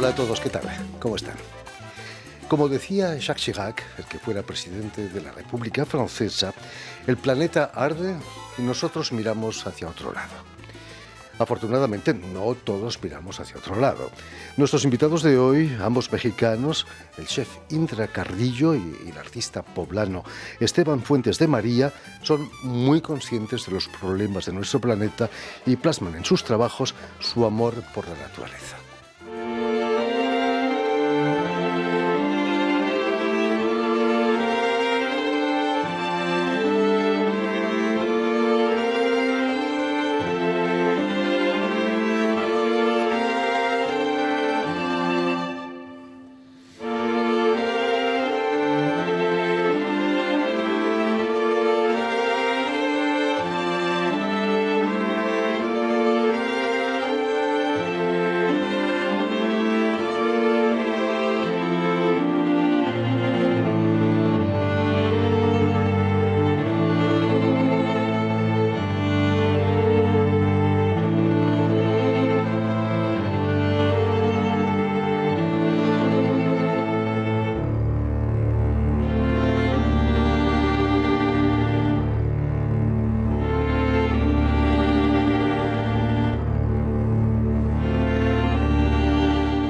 Hola a todos, ¿qué tal? ¿Cómo están? Como decía Jacques Chirac, el que fuera presidente de la República Francesa, el planeta arde y nosotros miramos hacia otro lado. Afortunadamente, no todos miramos hacia otro lado. Nuestros invitados de hoy, ambos mexicanos, el chef Indra Cardillo y el artista poblano Esteban Fuentes de María, son muy conscientes de los problemas de nuestro planeta y plasman en sus trabajos su amor por la naturaleza.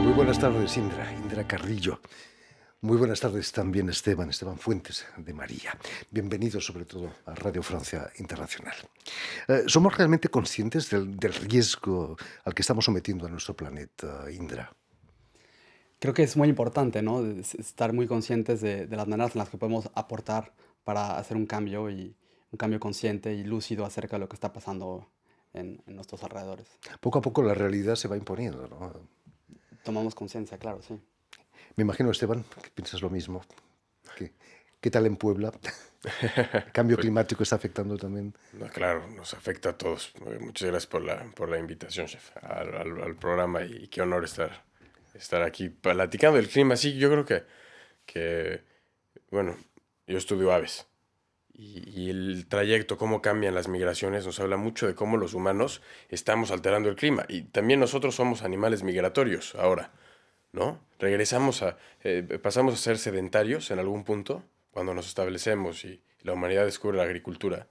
Muy buenas tardes, Indra Carrillo. Muy buenas tardes también, Esteban Fuentes de María. Bienvenido sobre todo a Radio Francia Internacional. ¿Somos realmente conscientes del riesgo al que estamos sometiendo a nuestro planeta, Indra? Creo que es muy importante, ¿no? Estar muy conscientes de las maneras en las que podemos aportar para hacer un cambio y un cambio consciente y lúcido acerca de lo que está pasando en nuestros alrededores. Poco a poco la realidad se va imponiendo, ¿no? Tomamos conciencia, claro, sí. Me imagino, Esteban, que piensas lo mismo. ¿Qué, qué tal en Puebla? ¿El cambio Pues, climático está afectando también? no, claro, nos afecta a todos. Muchas gracias por la invitación, chef, al programa y qué honor estar aquí platicando del clima. Sí, yo creo que bueno, yo estudio aves y el trayecto, cómo cambian las migraciones, nos habla mucho de cómo los humanos estamos alterando el clima. Y también nosotros somos animales migratorios ahora, ¿no? Pasamos a ser sedentarios en algún punto cuando nos establecemos y la humanidad descubre la agricultura.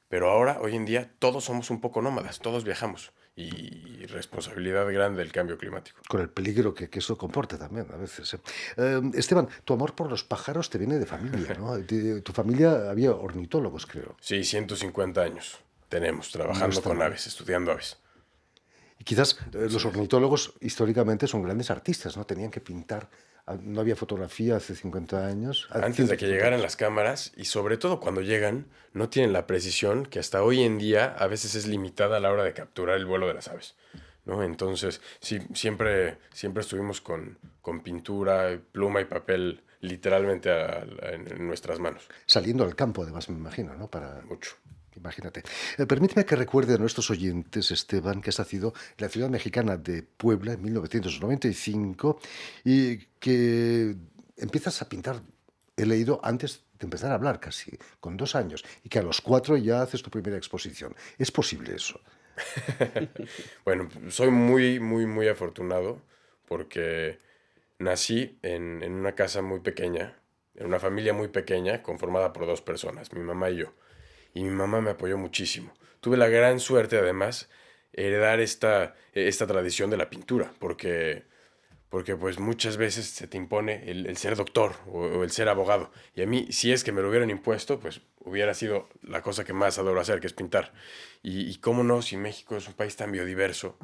Pero ahora, hoy en día, todos somos un poco nómadas, todos viajamos. Y responsabilidad grande del cambio climático. Con el peligro que eso comporta también a veces. Esteban, tu amor por los pájaros te viene de familia, ¿no? Tu familia había ornitólogos, creo. Sí, 150 años tenemos No trabajando está con mal. aves, estudiando aves. Y quizás los Sí. ornitólogos históricamente son grandes artistas, ¿no? Tenían que pintar. No había fotografía hace 50 años, hace Antes de que 150 llegaran años. las cámaras y sobre todo cuando llegan, no tienen la precisión que hasta hoy en día a veces es limitada a la hora de capturar el vuelo de las aves, ¿no? Entonces, sí, siempre estuvimos con pintura, pluma y papel literalmente en nuestras manos. Saliendo al campo, además, me imagino, ¿no? Mucho. Imagínate. Permíteme que recuerde a nuestros oyentes, Esteban, que has nacido en la ciudad mexicana de Puebla en 1995 y que empiezas a pintar, he leído, antes de empezar a hablar casi, con 2 años, y que a los 4 ya haces tu primera exposición. ¿Es posible eso? Bueno, soy muy, muy, muy afortunado porque nací en una casa muy pequeña, en una familia muy pequeña, conformada por dos personas, mi mamá y yo. Y mi mamá me apoyó muchísimo. Tuve la gran suerte, además, heredar esta tradición de la pintura, porque pues muchas veces se te impone el ser doctor o el ser abogado. Y a mí, si es que me lo hubieran impuesto, pues hubiera sido la cosa que más adoro hacer, que es pintar. Y cómo no, si México es un país tan biodiverso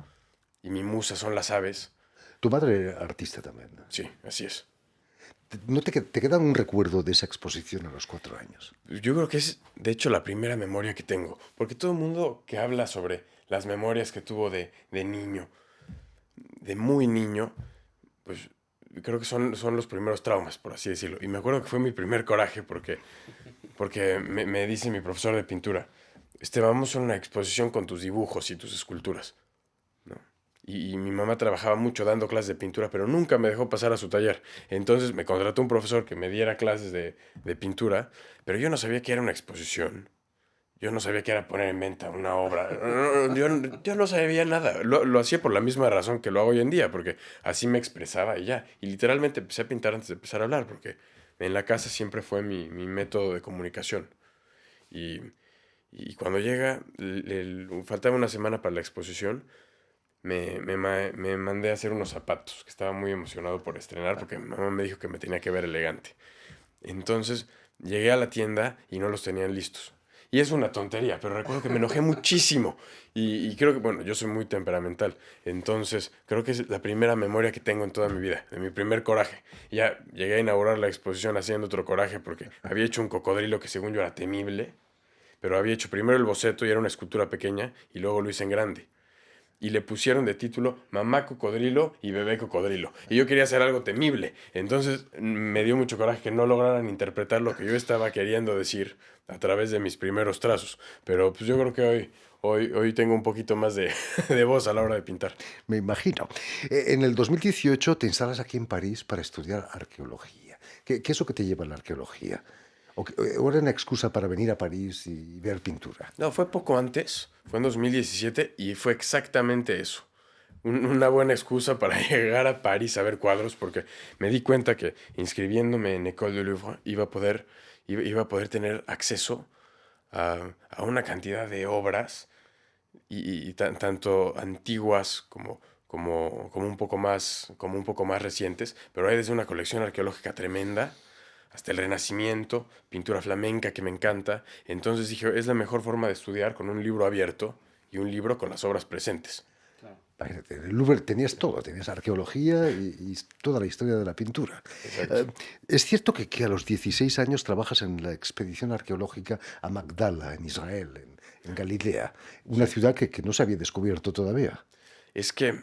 y mi musa son las aves. Tu madre era artista también, ¿no? Sí, así es. ¿No te queda un recuerdo de esa exposición a los 4 años? Yo creo que es, de hecho, la primera memoria que tengo. Porque todo el mundo que habla sobre las memorias que tuvo de niño, de muy niño, pues creo que son los primeros traumas, por así decirlo. Y me acuerdo que fue mi primer coraje porque me dice mi profesor de pintura, vamos a una exposición con tus dibujos y tus esculturas, ¿no? Y mi mamá trabajaba mucho dando clases de pintura, pero nunca me dejó pasar a su taller. Entonces me contrató un profesor que me diera clases de pintura, pero yo no sabía que era una exposición. yo no sabía qué era poner en venta una obra. Yo no sabía nada. Lo hacía por la misma razón que lo hago hoy en día, porque así me expresaba y ya. Y literalmente empecé a pintar antes de empezar a hablar, porque en la casa siempre fue mi método de comunicación. Y, y cuando llega, faltaba una semana para la exposición, me mandé a hacer unos zapatos, que estaba muy emocionado por estrenar, porque mi mamá me dijo que me tenía que ver elegante. Entonces llegué a la tienda y no los tenían listos. Y es una tontería, pero recuerdo que me enojé muchísimo. Y creo que, bueno, yo soy muy temperamental. Entonces, creo que es la primera memoria que tengo en toda mi vida, de mi primer coraje. Y ya llegué a inaugurar la exposición haciendo otro coraje porque había hecho un cocodrilo que según yo era temible, pero había hecho primero el boceto y era una escultura pequeña y luego lo hice en grande. Y le pusieron de título Mamá Cocodrilo y Bebé Cocodrilo. Y yo quería hacer algo temible. Entonces me dio mucho coraje que no lograran interpretar lo que yo estaba queriendo decir a través de mis primeros trazos. Pero pues yo creo que hoy tengo un poquito más de, de voz a la hora de pintar. Me imagino. En el 2018 te instalas aquí en París para estudiar arqueología. ¿Qué es lo que te lleva a la arqueología? ¿O era una excusa para venir a París y ver pintura? No, fue poco antes, fue en 2017 y fue exactamente eso. Una buena excusa para llegar a París a ver cuadros porque me di cuenta que inscribiéndome en École du Louvre iba a poder tener acceso a una cantidad de obras tanto antiguas como un poco más recientes, pero hay desde una colección arqueológica tremenda hasta el Renacimiento, pintura flamenca que me encanta. Entonces dije, es la mejor forma de estudiar con un libro abierto y un libro con las obras presentes. Imagínate, en el Louvre tenías todo, tenías arqueología y toda la historia de la pintura. Exacto. Es cierto que a los 16 años trabajas en la expedición arqueológica a Magdala, en Israel, en Galilea, una ciudad que no se había descubierto todavía. Es que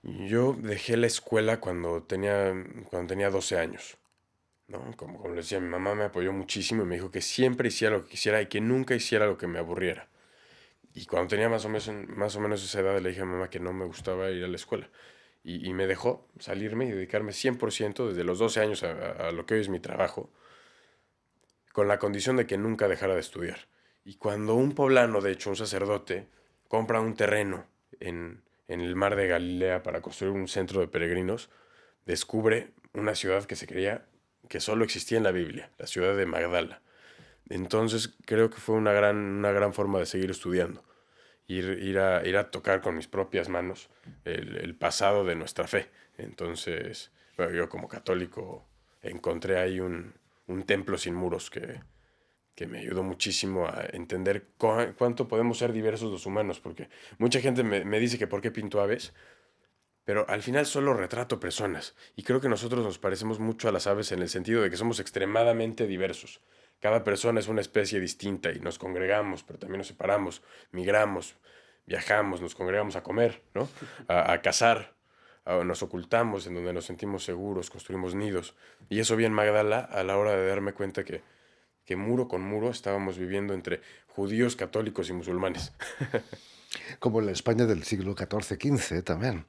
yo dejé la escuela cuando tenía 12 años, ¿no? Como les decía, mi mamá me apoyó muchísimo y me dijo que siempre hiciera lo que quisiera y que nunca hiciera lo que me aburriera. Y cuando tenía más o menos esa edad le dije a mi mamá que no me gustaba ir a la escuela. Y me dejó salirme y dedicarme 100% desde los 12 años a lo que hoy es mi trabajo, con la condición de que nunca dejara de estudiar. Y cuando un poblano, de hecho un sacerdote, compra un terreno en el mar de Galilea para construir un centro de peregrinos, descubre una ciudad que se creía que solo existía en la Biblia, la ciudad de Magdala. Entonces creo que fue una gran forma de seguir estudiando, ir a tocar con mis propias manos el pasado de nuestra fe. Entonces, bueno, yo como católico encontré ahí un templo sin muros que me ayudó muchísimo a entender cuánto podemos ser diversos los humanos, porque mucha gente me dice que por qué pinto aves, pero al final solo retrato personas, y creo que nosotros nos parecemos mucho a las aves en el sentido de que somos extremadamente diversos. Cada persona es una especie distinta y nos congregamos, pero también nos separamos, migramos, viajamos, nos congregamos a comer, ¿no? A cazar, nos ocultamos en donde nos sentimos seguros, construimos nidos. Y eso vi en Magdala a la hora de darme cuenta que muro con muro estábamos viviendo entre judíos, católicos y musulmanes. Como en la España del siglo XIV-XV también.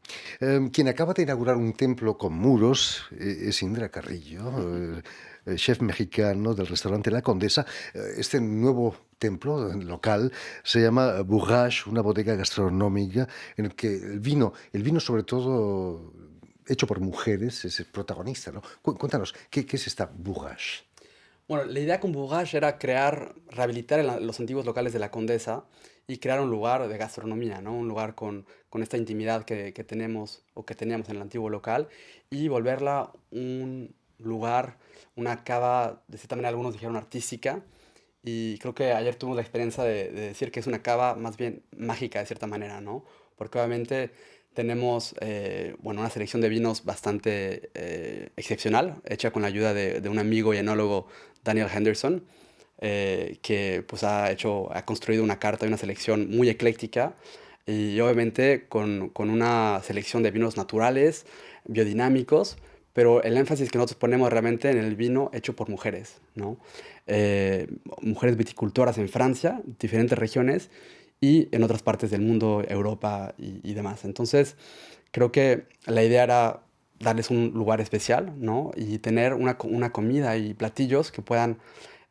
Quien acaba de inaugurar un templo con muros es Indra Carrillo, chef mexicano del restaurante La Condesa. Este nuevo templo local se llama Bourrage, una bodega gastronómica en el que el vino sobre todo hecho por mujeres, es el protagonista, ¿no? Cuéntanos, ¿qué es esta Bourrage? Bueno, la idea con Bourrage era rehabilitar los antiguos locales de la Condesa y crear un lugar de gastronomía, ¿no? Un lugar con esta intimidad que tenemos o que teníamos en el antiguo local y volverla un lugar, una cava, de cierta manera algunos dijeron artística, y creo que ayer tuvimos la experiencia de decir que es una cava más bien mágica de cierta manera, ¿no? Porque obviamente tenemos bueno, una selección de vinos bastante excepcional, hecha con la ayuda de un amigo y enólogo, Daniel Henderson, que pues ha construido una carta y una selección muy ecléctica y obviamente con una selección de vinos naturales, biodinámicos, pero el énfasis que nosotros ponemos realmente en el vino hecho por mujeres, ¿no? Mujeres viticultoras en Francia, diferentes regiones, y en otras partes del mundo, Europa y demás. Entonces, creo que la idea era darles un lugar especial, ¿no? Y tener una comida y platillos que puedan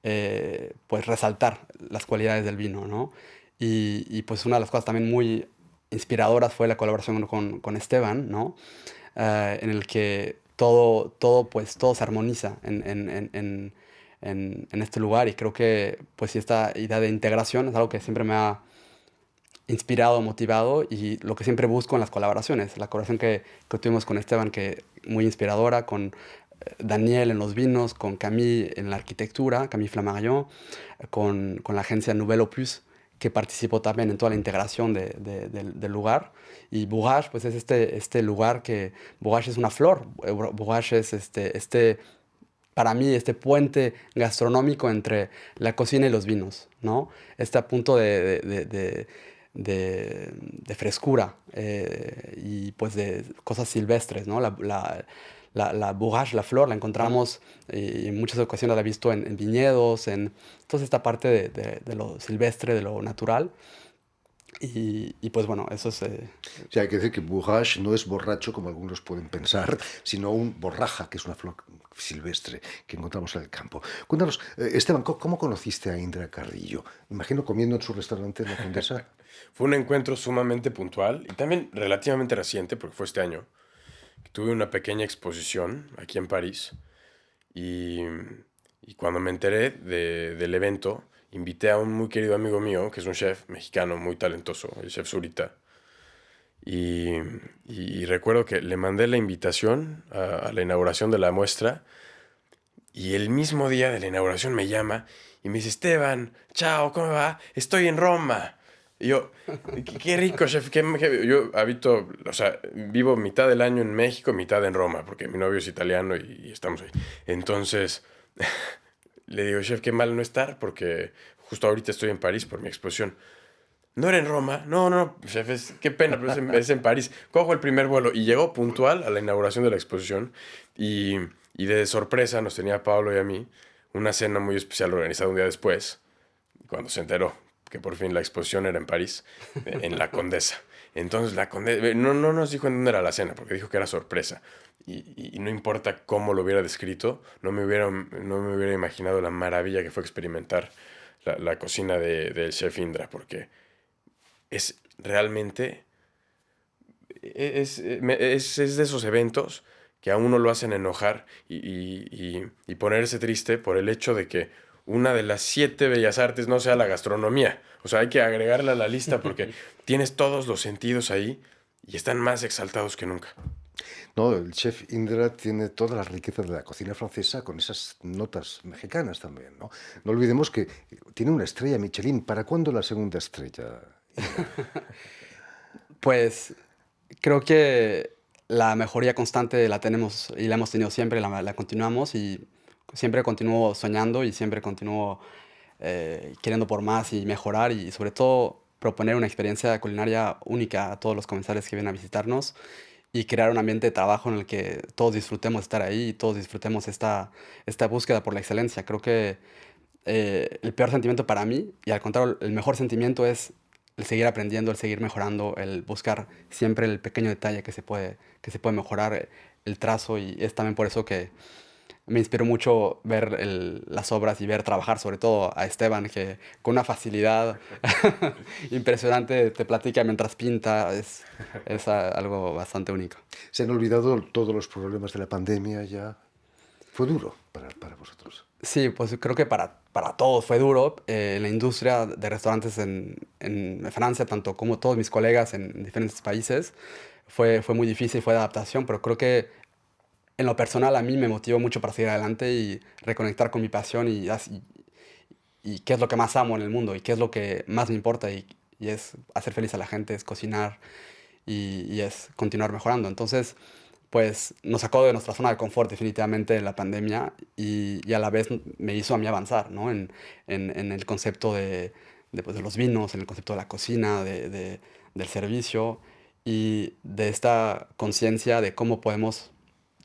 pues resaltar las cualidades del vino, ¿no? Pues una de las cosas también muy inspiradoras fue la colaboración con Esteban, ¿no? En el que todo se armoniza en este lugar, y creo que pues sí, esta idea de integración es algo que siempre me ha inspirado, motivado, y lo que siempre busco en las colaboraciones. La colaboración que tuvimos con Esteban, que muy inspiradora, con Daniel en los vinos, con Camille en la arquitectura, Camille Flammarion, con la agencia Nouvelle Opus, que participó también en toda la integración del lugar. Y Bourrage, pues es este lugar que... Bourrage es una flor. Bourrage es para mí, este puente gastronómico entre la cocina y los vinos, ¿no? Este punto de frescura, y pues de cosas silvestres, ¿no? La bourrage, la flor, la encontramos, y en muchas ocasiones la he visto en viñedos, en toda esta parte de lo silvestre, de lo natural. Pues bueno, eso es... O sea, hay que decir que bourrage no es borracho como algunos pueden pensar, sino un borraja, que es una flor silvestre que encontramos en el campo. Cuéntanos, Esteban, ¿cómo conociste a Indra Carrillo? Me imagino comiendo en su restaurante en la Condesa. Fue un encuentro sumamente puntual y también relativamente reciente, porque fue este año. Tuve una pequeña exposición aquí en París y, y cuando me enteré del evento, invité a un muy querido amigo mío, que es un chef mexicano muy talentoso, el chef Zurita. Y, y recuerdo que le mandé la invitación a la inauguración de la muestra, y el mismo día de la inauguración me llama y me dice: Esteban, chao, ¿cómo va? Estoy en Roma. Y yo, qué rico, chef. Yo habito, o sea, vivo mitad del año en México, mitad en Roma, porque mi novio es italiano y estamos ahí. Entonces, le digo: chef, qué mal no estar, porque justo ahorita estoy en París por mi exposición. ¿No era en Roma? No, no, chef, qué pena, pero es en París. Cojo el primer vuelo y llegó puntual a la inauguración de la exposición, y, y de sorpresa nos tenía a Pablo y a mí una cena muy especial organizada un día después, cuando se enteró que por fin la exposición era en París, en la Condesa. Entonces la Condesa no nos dijo en dónde era la cena, porque dijo que era sorpresa. Y no importa cómo lo hubiera descrito, no me hubiera imaginado la maravilla que fue experimentar la cocina del chef Indra, porque es realmente, es de esos eventos que a uno lo hacen enojar y ponerse triste por el hecho de que una de las 7 bellas artes no sea la gastronomía. O sea, hay que agregarla a la lista porque tienes todos los sentidos ahí y están más exaltados que nunca. No, el chef Indra tiene toda la riqueza de la cocina francesa con esas notas mexicanas también, ¿no? No olvidemos que tiene una estrella Michelin. ¿Para cuándo la segunda estrella? Pues creo que la mejoría constante la tenemos y la hemos tenido siempre, la continuamos, y siempre continúo soñando y siempre continúo queriendo por más y mejorar, y sobre todo proponer una experiencia culinaria única a todos los comensales que vienen a visitarnos, y crear un ambiente de trabajo en el que todos disfrutemos estar ahí y todos disfrutemos esta búsqueda por la excelencia. Creo que el peor sentimiento para mí, y al contrario, el mejor sentimiento, es el seguir aprendiendo, el seguir mejorando, el buscar siempre el pequeño detalle que se puede mejorar, el trazo, y es también por eso que me inspiró mucho ver las obras y ver trabajar, sobre todo a Esteban, que con una facilidad impresionante te platica mientras pinta. Es algo bastante único. ¿Se han olvidado todos los problemas de la pandemia ya? Fue duro para vosotros. Sí, pues creo que para todos fue duro. En la industria de restaurantes en Francia, tanto como todos mis colegas en diferentes países, fue muy difícil, fue de adaptación, pero creo que en lo personal a mí me motivó mucho para seguir adelante y reconectar con mi pasión, y qué es lo que más amo en el mundo y qué es lo que más me importa, y es hacer feliz a la gente, es cocinar, y es continuar mejorando. Entonces, pues nos sacó de nuestra zona de confort definitivamente la pandemia, y a la vez me hizo a mí avanzar, ¿no? En el concepto pues, de los vinos, en el concepto de la cocina, del servicio, y de esta conciencia de cómo podemos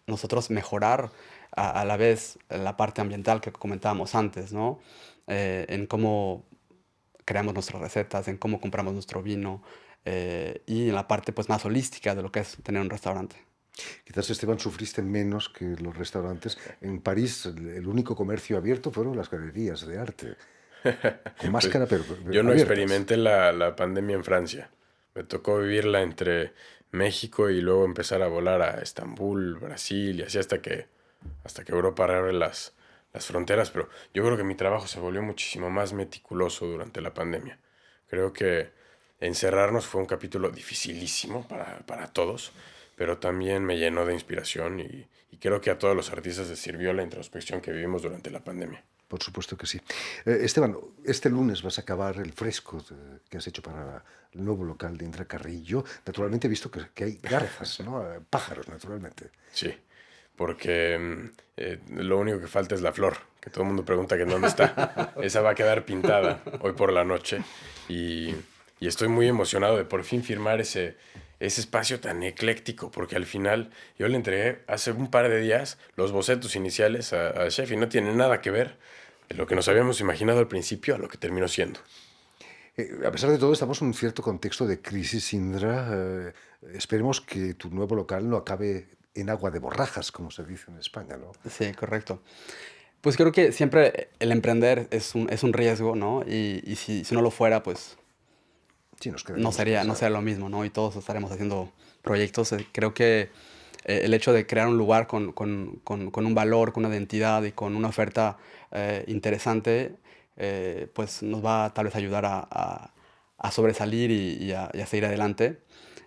nosotros mejorar a la vez la parte ambiental que comentábamos antes, ¿no? En cómo creamos nuestras recetas, en cómo compramos nuestro vino, y en la parte pues más holística de lo que es tener un restaurante. Quizás, Esteban, sufriste menos que los restaurantes. En París, el único comercio abierto fueron las galerías de arte, con Pues máscara, pero yo no abiertas. experimenté la pandemia en Francia. Me tocó vivirla entre México y luego empezar a volar a Estambul, Brasil y así hasta que Europa reabre las fronteras. Pero yo creo que mi trabajo se volvió muchísimo más meticuloso durante la pandemia. Creo que encerrarnos fue un capítulo dificilísimo para todos, pero también me llenó de inspiración y creo que a todos los artistas les sirvió la introspección que vivimos durante la pandemia. Por supuesto que sí. Esteban, este lunes vas a acabar el fresco que has hecho para el nuevo local de Indra Carrillo. Naturalmente he visto que hay garzas, ¿no? Pájaros, naturalmente. Sí, porque lo único que falta es la flor, que todo el mundo pregunta que en dónde está. Esa va a quedar pintada hoy por la noche y, y estoy muy emocionado de por fin firmar ese espacio tan ecléctico, porque al final yo le entregué hace un par de días los bocetos iniciales a Chef y no tiene nada que ver de lo que nos habíamos imaginado al principio a lo que terminó siendo. A pesar de todo, estamos en un cierto contexto de crisis, Indra. Esperemos que tu nuevo local no acabe en agua de borrajas, como se dice en España, ¿no? Sí, correcto. Pues creo que siempre el emprender es un riesgo, ¿no? Y si no lo fuera, pues Sí, nos no quedaríamos sin sería, no pensar. sería lo mismo, ¿no? Y todos estaremos haciendo proyectos. Creo que el hecho de crear un lugar con un valor, con una identidad y con una oferta interesante, pues nos va a tal vez ayudar a sobresalir y a seguir adelante.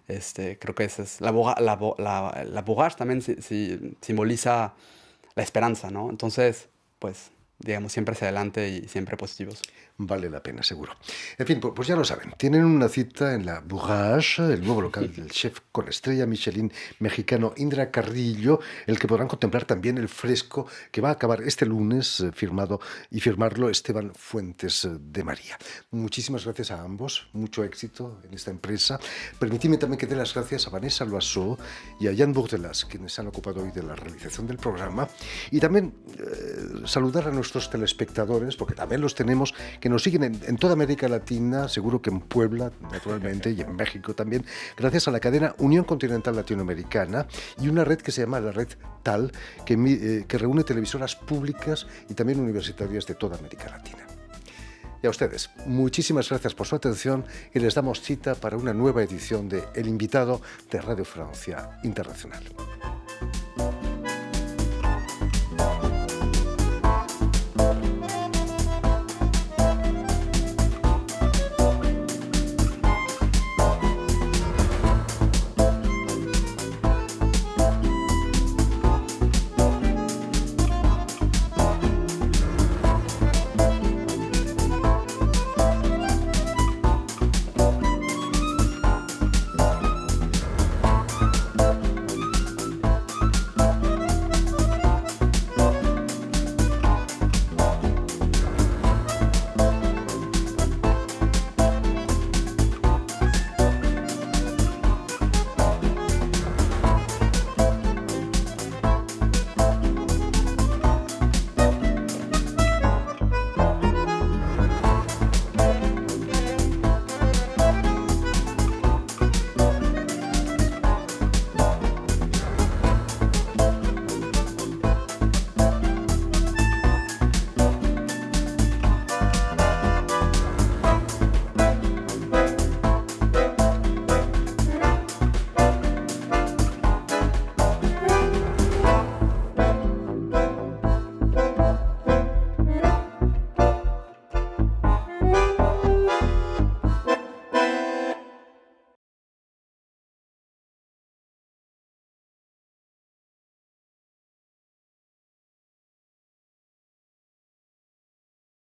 Creo que esa es la bourrage también simboliza la esperanza, ¿no? Entonces, pues, digamos, siempre hacia adelante y siempre positivos. Vale la pena, seguro. En fin, pues ya lo saben. Tienen una cita en la Bourrage, el nuevo local del chef con estrella Michelin mexicano Indra Carrillo, el que podrán contemplar también el fresco que va a acabar este lunes, firmarlo Esteban Fuentes de María. Muchísimas gracias a ambos, mucho éxito en esta empresa. Permitidme también que dé las gracias a Vanessa Loiseau y a Jan Bourdelas, quienes se han ocupado hoy de la realización del programa. Y también saludar a nuestros telespectadores, porque también los tenemos, que nos siguen en toda América Latina, seguro que en Puebla, naturalmente, y en México también, gracias a la cadena Unión Continental Latinoamericana y una red que se llama la red TAL, que reúne televisoras públicas y también universitarias de toda América Latina. Y a ustedes, muchísimas gracias por su atención y les damos cita para una nueva edición de El Invitado de Radio Francia Internacional.